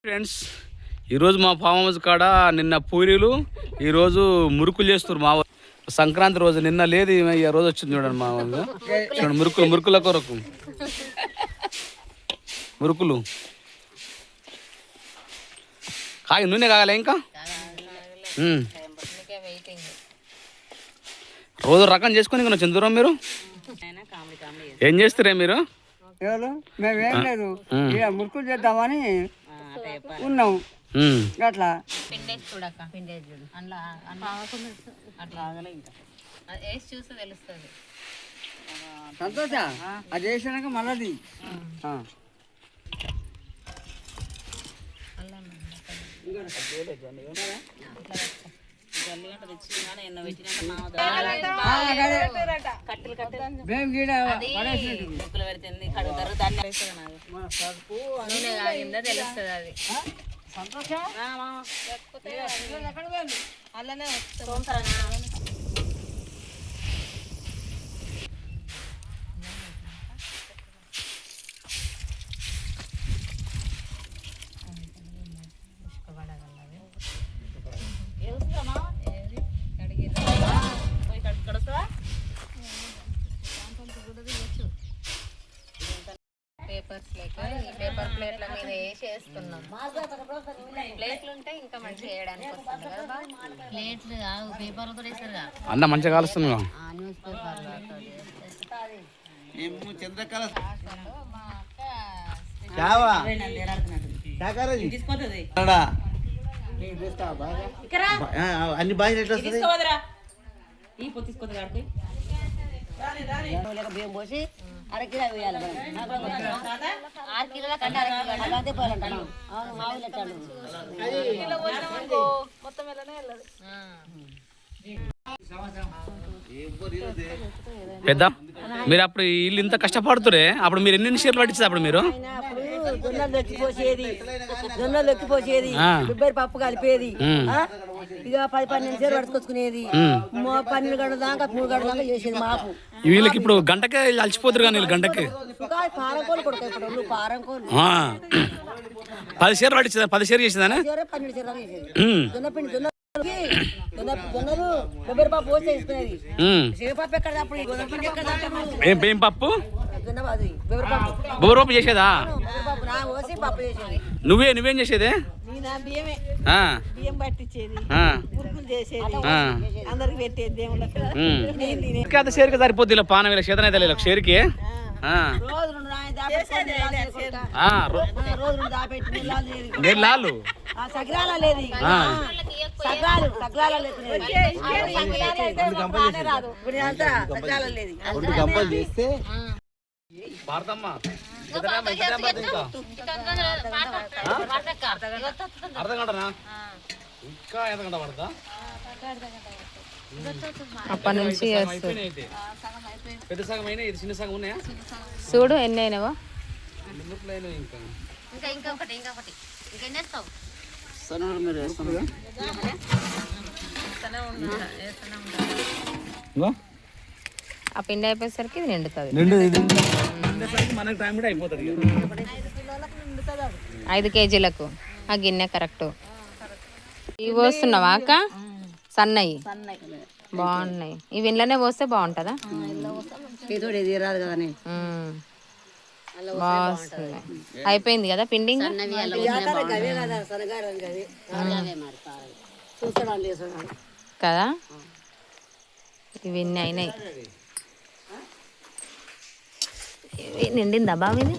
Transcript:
Friends, ఈరోజు మా farm house కాడ నిన్న పూరీలు ఈరోజు మురుకులు చేస్తున్నారు. మా సంక్రాంతి రోజు నిన్న లేదు, ఈ రోజు వచ్చింది చూడండి. మా వాళ్ళు చూడండి, మురుకుల కొరకు మురుకులు కాగి నూనె కాగాలి ఇంకా. రోజు రకం చేసుకుని ఇంకా చంద్రం మీరు ఏం చేస్తారే మీరు? మేమేం లేదు, మురుకులు చేద్దామని ఉన్నాం. అట్లా సంతోష అది చేసినాక మళ్ళీ అలానే పేపర్స్ లేక ఈ పేపర్ ప్లేట్ల మీద వేసి వేస్తున్నాం. ప్లేట్లు ఉంటే ఇంకా మంచిగా వేయడానికి వస్తుంది కదా. ప్లేట్లు పేపర్లతో వేసారుగా అన్న మంచిగా కాలుస్తుంది. న్యూస్ పేపర్లతో అన్ని బాగా బియ్యం పోసి అరకిలో వేయాలి. 6 కిలోల కంటే అరకిలో పోయాలంట. పెద్ద మీరు అప్పుడు ఇల్లు ఇంత కష్టపడుతురే, అప్పుడు మీరు ఎన్ని షేర్లు పట్టించారు? అప్పుడు మీరు జొన్నలు ఎక్కిపోసేది, కొబ్బరి పప్పు కలిపేది, ఇక 10-12 షేర్లు పట్టుకొచ్చుకునేది. 12 గంటల దాకా 3 గంటల దాకా చేసేది మాకు. వీళ్ళకి ఇప్పుడు గంటకే అలసిపోతారు కానీ గంటకి పారంకోలు కొడుకు ఇప్పుడు పారంకోలు 10 షేర్లు పట్టించదా? 10 షేర్ చేసేదానే 12 షేర్లు చేసేది. జొన్నపిండి జొన్నలు కొబ్బరి పప్పు పోసి చేసుకునేది. శనగపప్పు ఎక్కడ ఏం పప్పు? బొబ్బరపప్పు చేసేదా? నువ్వేం చేసేదే? బియ్యం పట్టించేది, మురుకులు చేసేది, అందరికి పెట్టేది దేవుళ్ళకి. షేర్కి సరిపోద్ది ఇలా పానం ఇలా చేతనైతే లేదు షేర్కి. నెల్లాలు అర్ధ గంటనా? ఇంకా ఎంత గంట పడతా? అప్పటి నుంచి పెద్ద సగం అయినా ఇది చిన్న సగం ఉన్నాయా? చూడు ఎన్ని అయినావా? ఆ పిండి అయిపోయేసరికి ఇది నిండుతుంది. 5 కేజీలకు ఆ గిన్నె కరెక్ట్. ఇవి పోస్తున్నావా అక్క? సన్నయి బాగున్నాయి. ఇవి ఇంట్లోనే పోస్తే బాగుంటుందా? బాగుంది. అయిపోయింది కదా పిండి కదా. ఇవి ఇన్ని అయినాయి. ఇవి నిండిందా బాగా? ఇది